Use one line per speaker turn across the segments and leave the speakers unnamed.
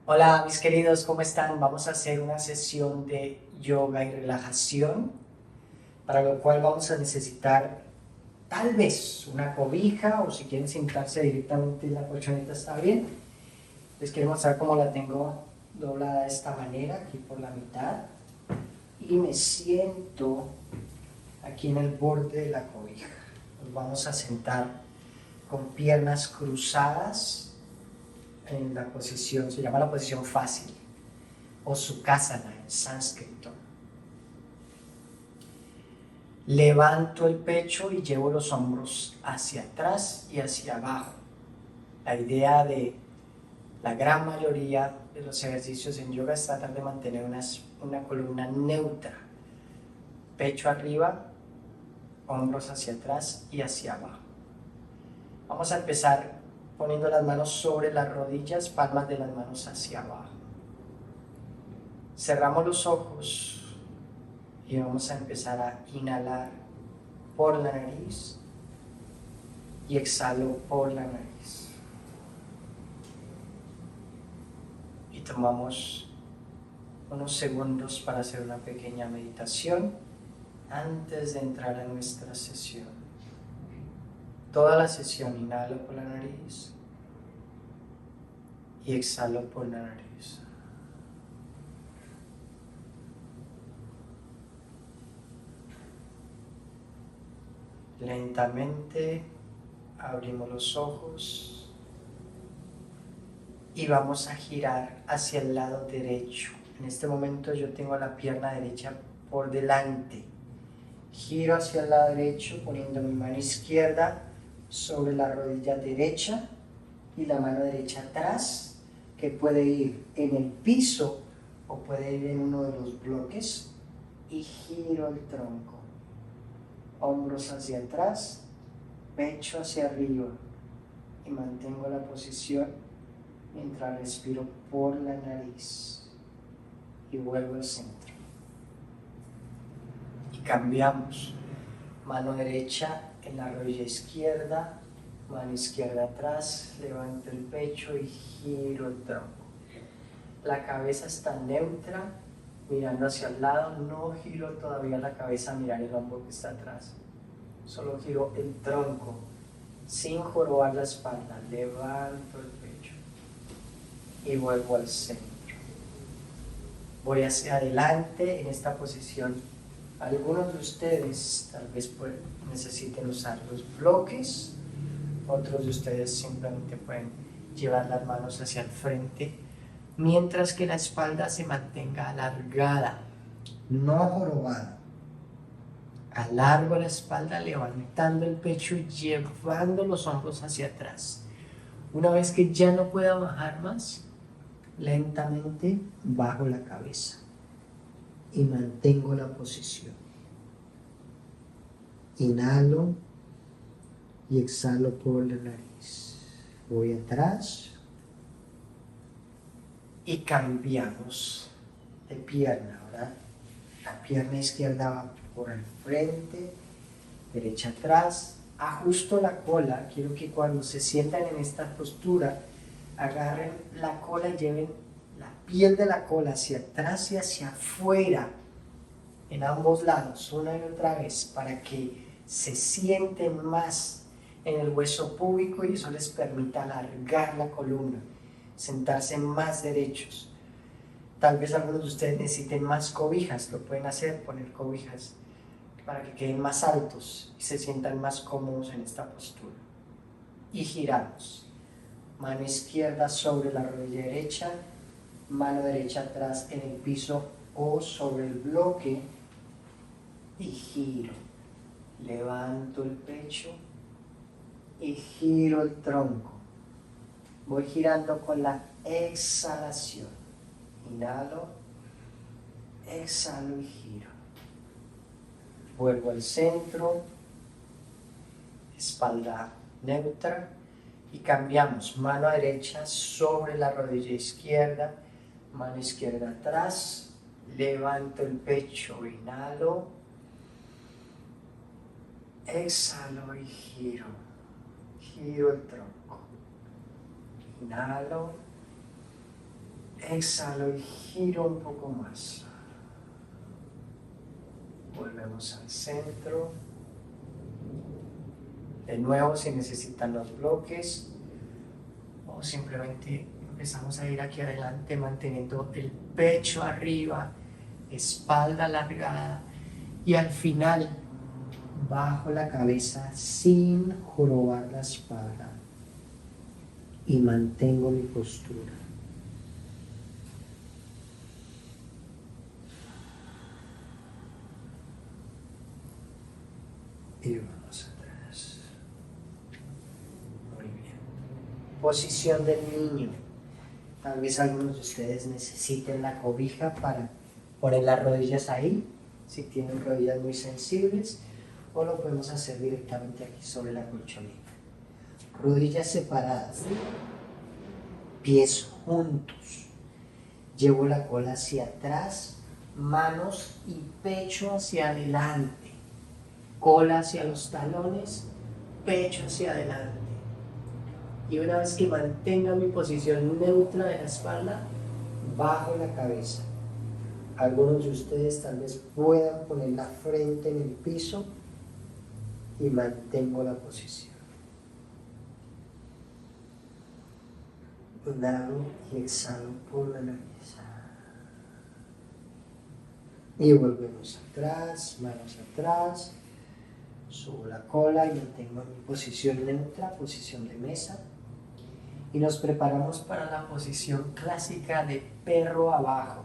Hola mis queridos, ¿cómo están? Vamos a hacer una sesión de yoga y relajación, para lo cual vamos a necesitar tal vez una cobija o si quieren sentarse directamente en la colchoneta está bien. Les quiero mostrar cómo la tengo doblada de esta manera, aquí por la mitad, y me siento aquí en el borde de la cobija. Nos vamos a sentar con piernas cruzadas en la posición, se llama la posición fácil, o Sukhasana en sánscrito. Levanto el pecho y llevo los hombros hacia atrás y hacia abajo. La idea de la gran mayoría de los ejercicios en yoga es tratar de mantener una columna neutra. Pecho arriba, hombros hacia atrás y hacia abajo. Vamos a empezar poniendo las manos sobre las rodillas, palmas de las manos hacia abajo. Cerramos los ojos y vamos a empezar a inhalar por la nariz y exhalo por la nariz. Y tomamos unos segundos para hacer una pequeña meditación antes de entrar a nuestra sesión. Toda la sesión inhalo por la nariz y exhalo por la nariz. Lentamente abrimos los ojos y vamos a girar hacia el lado derecho. En este momento yo tengo la pierna derecha por delante. Giro hacia el lado derecho poniendo mi mano izquierda sobre la rodilla derecha y la mano derecha atrás, que puede ir en el piso o puede ir en uno de los bloques, y giro el tronco. Hombros hacia atrás, pecho hacia arriba, y mantengo la posición mientras respiro por la nariz y vuelvo al centro. Y cambiamos. Mano derecha en la rodilla izquierda, mano izquierda atrás, levanto el pecho y giro el tronco. La cabeza está neutra, mirando hacia el lado, no giro todavía la cabeza a mirar el hombro que está atrás. Solo giro el tronco, sin jorobar la espalda, levanto el pecho y vuelvo al centro. Voy hacia adelante en esta posición. Algunos de ustedes tal vez necesiten usar los bloques, otros de ustedes simplemente pueden llevar las manos hacia el frente, mientras que la espalda se mantenga alargada, no jorobada. Alargo la espalda, levantando el pecho y llevando los hombros hacia atrás. Una vez que ya no pueda bajar más, lentamente bajo la cabeza y mantengo la posición. Inhalo y exhalo por la nariz. Voy atrás y cambiamos de pierna. Ahora la pierna izquierda va por el frente, derecha atrás. Ajusto la cola. Quiero que cuando se sientan en esta postura, agarren la cola y lleven la piel de la cola hacia atrás y hacia afuera, en ambos lados, una y otra vez, para que se sienten más en el hueso púbico y eso les permita alargar la columna, sentarse más derechos. Tal vez algunos de ustedes necesiten más cobijas, lo pueden hacer, poner cobijas para que queden más altos y se sientan más cómodos en esta postura. Y giramos. Mano izquierda sobre la rodilla derecha, mano derecha atrás en el piso o sobre el bloque y giro. Levanto el pecho y giro el tronco. Voy girando con la exhalación. Inhalo, exhalo y giro. Vuelvo al centro, espalda neutra y cambiamos. Mano derecha sobre la rodilla izquierda, mano izquierda atrás. Levanto el pecho, inhalo, exhalo y giro. Giro el tronco. Inhalo, Exhalo y giro un poco más. Volvemos al centro. De nuevo, si necesitan los bloques o simplemente empezamos a ir aquí adelante manteniendo el pecho arriba, espalda alargada y al final bajo la cabeza sin jorobar la espalda y mantengo mi postura. Y vamos atrás. Muy bien. Posición del niño. Tal vez algunos de ustedes necesiten la cobija para poner las rodillas ahí, si tienen rodillas muy sensibles, o lo podemos hacer directamente aquí sobre la colchoneta. Rodillas separadas, pies juntos. Llevo la cola hacia atrás, manos y pecho hacia adelante. Cola hacia los talones, pecho hacia adelante. Y una vez que mantenga mi posición neutra de la espalda, bajo la cabeza. Algunos de ustedes tal vez puedan poner la frente en el piso y mantengo la posición. Inhalo y exhalo por la nariz. Y volvemos atrás, manos atrás. Subo la cola y mantengo mi posición neutra, posición de mesa. Y nos preparamos para la posición clásica de perro abajo.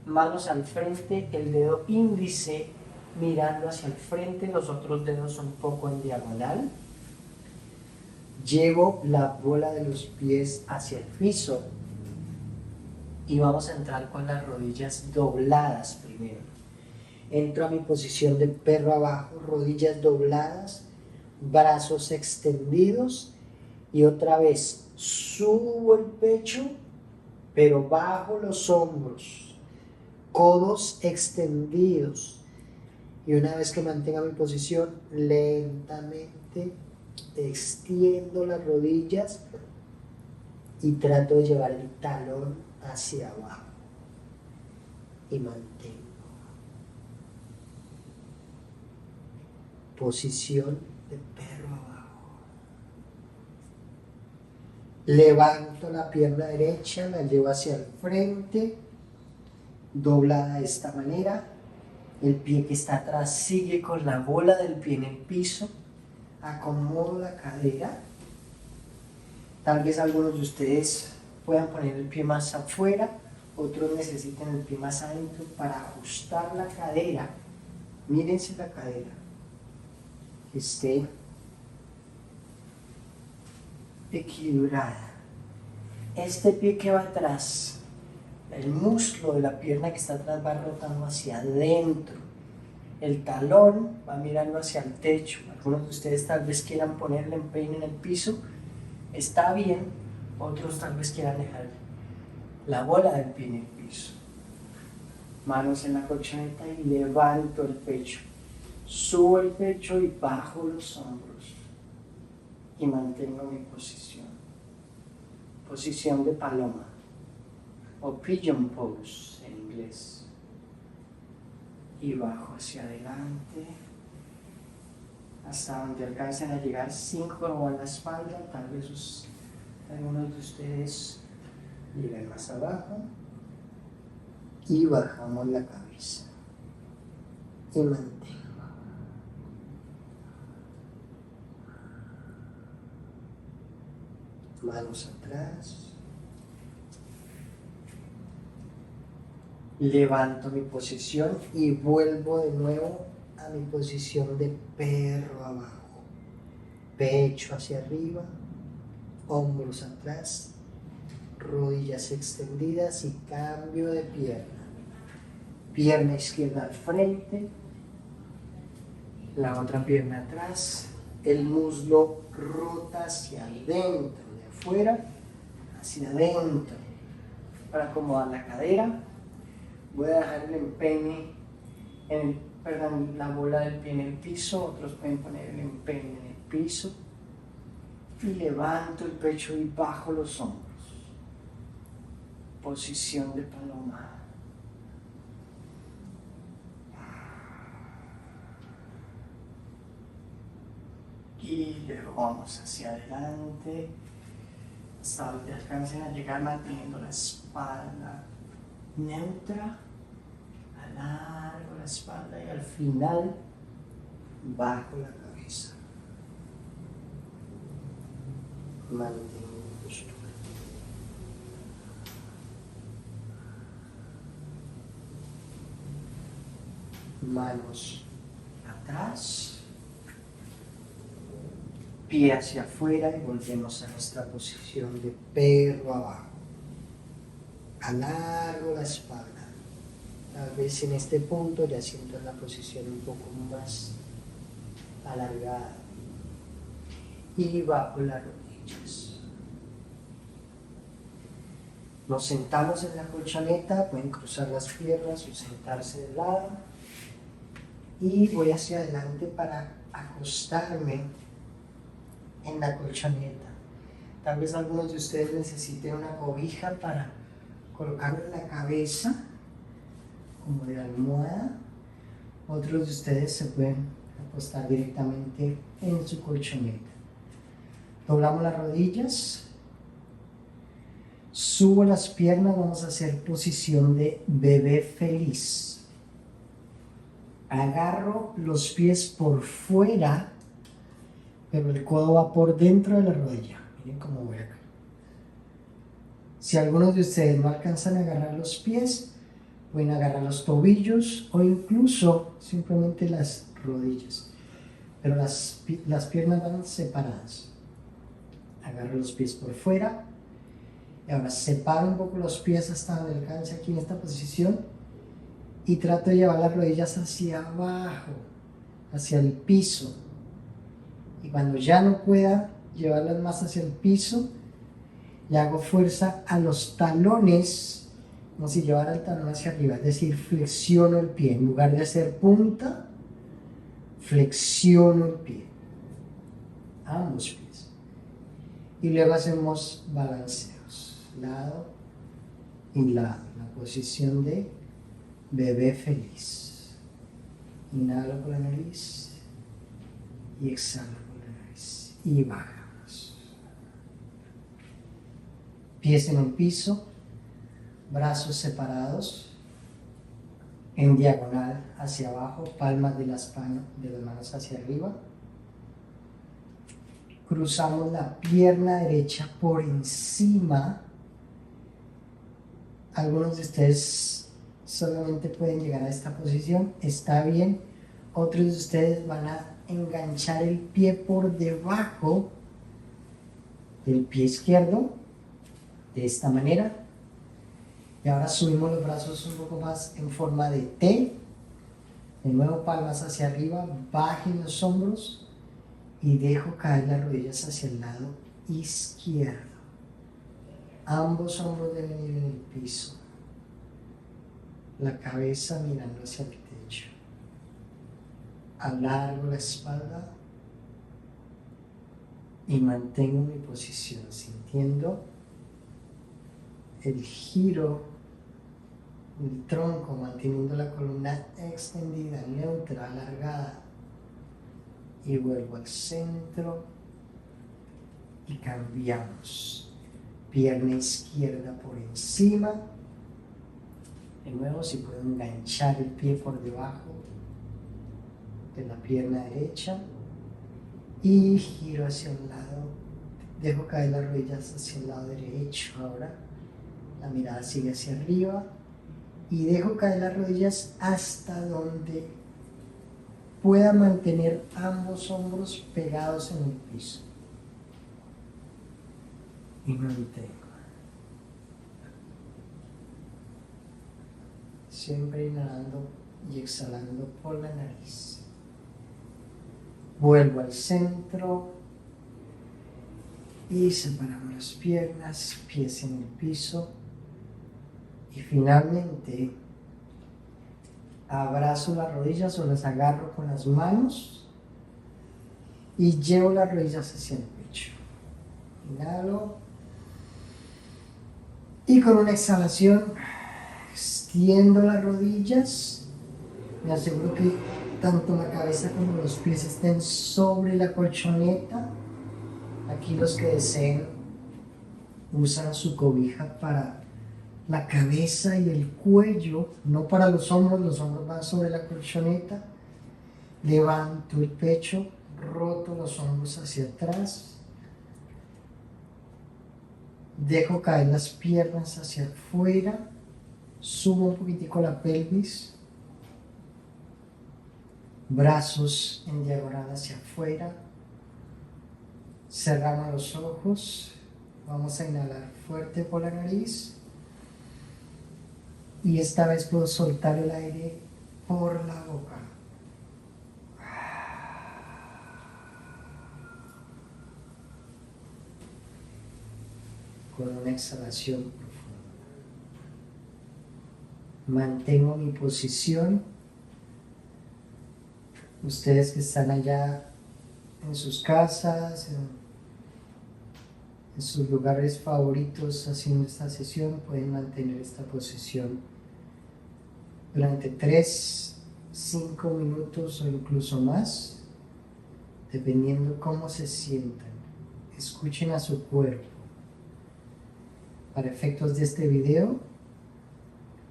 Manos al frente, el dedo índice mirando hacia el frente, los otros dedos un poco en diagonal. Llevo la bola de los pies hacia el piso y vamos a entrar con las rodillas dobladas primero. Entro a mi posición de perro abajo, rodillas dobladas, brazos extendidos y otra vez subo el pecho, pero bajo los hombros, codos extendidos. Y una vez que mantenga mi posición, lentamente extiendo las rodillas y trato de llevar el talón hacia abajo y mantengo. Posición de perro abajo. Levanto la pierna derecha, la llevo hacia el frente, doblada de esta manera. El pie que está atrás sigue con la bola del pie en el piso. Acomodo la cadera. Tal vez algunos de ustedes puedan poner el pie más afuera, otros necesiten el pie más adentro para ajustar la cadera. Mírense la cadera, que esté equilibrada. Este pie que va atrás, el muslo de la pierna que está atrás va rotando hacia adentro. El talón va mirando hacia el techo. Algunos de ustedes tal vez quieran poner el empeine en el piso. Está bien. Otros tal vez quieran dejar la bola del pie en el piso. Manos en la colchoneta y levanto el pecho. Subo el pecho y bajo los hombros. Y mantengo mi posición. Posición de paloma. O pigeon pose en inglés. Y bajo hacia adelante hasta donde alcancen a llegar sin jorobar la espalda. Tal vez algunos de ustedes lleguen más abajo y bajamos la cabeza y mantengo. Manos atrás. Levanto mi posición y vuelvo de nuevo a mi posición de perro abajo. Pecho hacia arriba, hombros atrás, rodillas extendidas y cambio de pierna. Pierna izquierda al frente, la otra pierna atrás, el muslo rota hacia adentro, de afuera hacia adentro. Para acomodar la cadera, voy a dejar el empeine la bola del pie en el piso, otros pueden poner el empeine en el piso y levanto el pecho y bajo los hombros. posición de paloma. Y luego vamos hacia adelante hasta donde alcancen a llegar, manteniendo la espalda neutra. Alargo la espalda y al final bajo la cabeza. Mantengo postura. Manos atrás, pie hacia afuera y volvemos a nuestra posición de perro abajo. Alargo la espalda. Tal vez en este punto ya siento la posición un poco más alargada. Y bajo las rodillas. Nos sentamos en la colchoneta, pueden cruzar las piernas o sentarse de lado. Y voy hacia adelante para acostarme en la colchoneta. Tal vez algunos de ustedes necesiten una cobija para colocarlo en la cabeza, como de almohada. Otros de ustedes se pueden acostar directamente en su colchoneta. Doblamos las rodillas, subo las piernas, vamos a hacer posición de bebé feliz. Agarro los pies por fuera, pero el codo va por dentro de la rodilla. Miren cómo voy acá. Si algunos de ustedes no alcanzan a agarrar los pies, pueden agarrar los tobillos o incluso simplemente las rodillas. Pero las piernas van separadas. Agarro los pies por fuera. Y ahora separo un poco los pies hasta donde alcance aquí en esta posición. Y trato de llevar las rodillas hacia abajo, hacia el piso. Y cuando ya no pueda llevarlas más hacia el piso, le hago fuerza a los talones, como si llevara el talón hacia arriba, es decir, flexiono el pie. En lugar de hacer punta, flexiono el pie, ambos pies. Y luego hacemos balanceos, lado y lado, la posición de bebé feliz. Inhalo por la nariz y exhalo por la nariz. Y bajamos. Pies en el piso, brazos separados, en diagonal hacia abajo, palmas de las manos hacia arriba. Cruzamos la pierna derecha por encima. Algunos de ustedes solamente pueden llegar a esta posición, está bien. Otros de ustedes van a enganchar el pie por debajo del pie izquierdo, de esta manera. Y ahora subimos los brazos un poco más en forma de T. De nuevo palmas hacia arriba, bajen los hombros y dejo caer las rodillas hacia el lado izquierdo. Ambos hombros deben ir en el piso. La cabeza mirando hacia el techo. Alargo la espalda y mantengo mi posición, sintiendo el giro del tronco, manteniendo la columna extendida, neutra, alargada. Y vuelvo al centro y cambiamos. Pierna izquierda por encima. De nuevo, si puedo enganchar el pie por debajo de la pierna derecha y giro hacia un lado, dejo caer las rodillas hacia el lado derecho. Ahora la mirada sigue hacia arriba y dejo caer las rodillas hasta donde pueda mantener ambos hombros pegados en el piso y mantengo. Siempre inhalando y exhalando por la nariz. Vuelvo al centro y separamos las piernas, pies en el piso. Y finalmente abrazo las rodillas o las agarro con las manos y llevo las rodillas hacia el pecho. Inhalo Y con una exhalación, extiendo las rodillas. Me aseguro que tanto la cabeza como los pies estén sobre la colchoneta. Aquí los que deseen usan su cobija para la cabeza y el cuello, no para los hombros van sobre la colchoneta. Levanto el pecho, roto los hombros hacia atrás. Dejo caer las piernas hacia afuera. Subo un poquitico la pelvis. Brazos en diagonal hacia afuera. Cerramos los ojos. Vamos a inhalar fuerte por la nariz. Y esta vez puedo soltar el aire por la boca. Con una exhalación profunda. Mantengo mi posición. Ustedes que están allá en sus casas, en sus lugares favoritos haciendo esta sesión, pueden mantener esta posición durante 3, 5 minutos o incluso más, dependiendo cómo se sientan. Escuchen a su cuerpo. Para efectos de este video,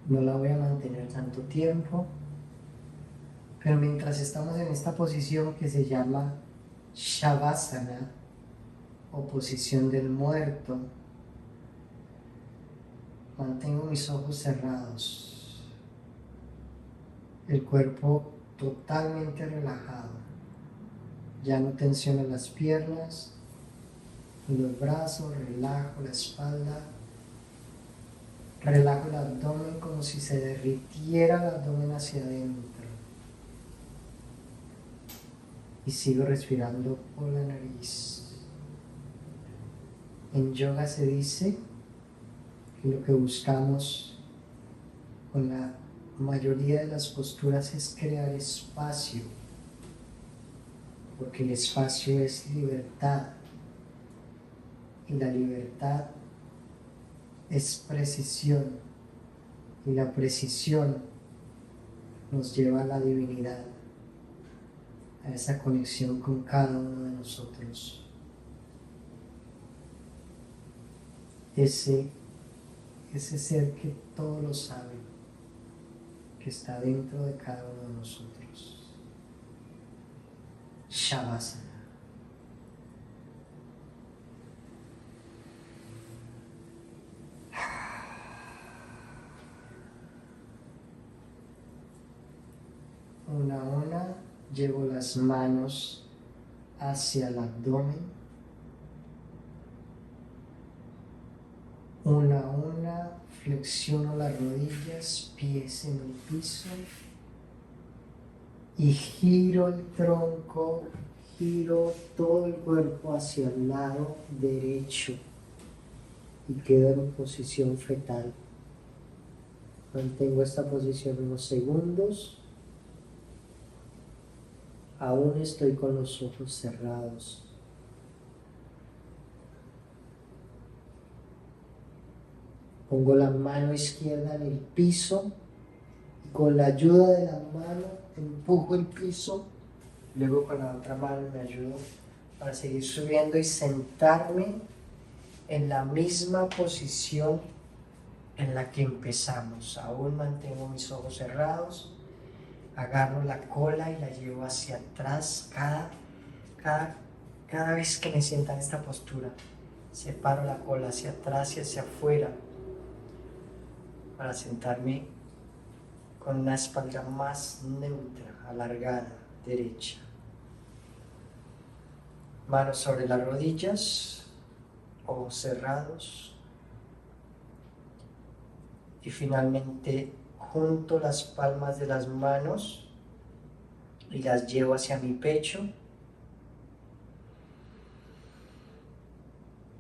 no la voy a mantener tanto tiempo, pero mientras estamos en esta posición que se llama Shavasana o posición del muerto, mantengo mis ojos cerrados, el cuerpo totalmente relajado. Ya no tensiono las piernas y los brazos, relajo la espalda, relajo el abdomen como si se derritiera el abdomen hacia adentro. Y sigo respirando por la nariz. En yoga se dice que lo que buscamos con la mayoría de las posturas es crear espacio, porque el espacio es libertad y la libertad es precisión y la precisión nos lleva a la divinidad, a esa conexión con cada uno de nosotros. Ese ser que todo lo sabe, que está dentro de cada uno de nosotros. Shavasana. Una a una llevo las manos hacia el abdomen. Una a una flexiono las rodillas, pies en el piso y giro el tronco, giro todo el cuerpo hacia el lado derecho y quedo en posición fetal. Mantengo esta posición unos segundos. Aún estoy con los ojos cerrados. Pongo la mano izquierda en el piso y con la ayuda de la mano empujo el piso. Luego con la otra mano me ayudo para seguir subiendo y sentarme en la misma posición en la que empezamos. Aún mantengo mis ojos cerrados. Agarro la cola y la llevo hacia atrás cada vez que me sienta en esta postura. Separo la cola hacia atrás y hacia afuera para sentarme con una espalda más neutra, alargada, derecha. Manos sobre las rodillas, ojos cerrados. Y finalmente junto las palmas de las manos y las llevo hacia mi pecho.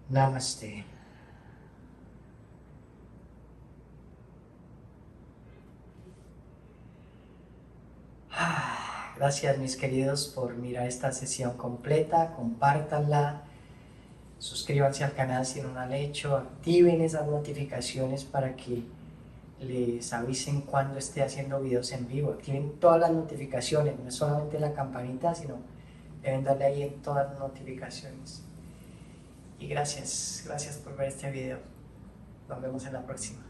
Namaste. Gracias mis queridos por mirar esta sesión completa, compártanla, suscríbanse al canal si no lo han hecho, activen esas notificaciones para que les avisen cuando esté haciendo videos en vivo, activen todas las notificaciones, no es solamente la campanita, sino deben darle ahí en todas las notificaciones. Y gracias por ver este video, nos vemos en la próxima.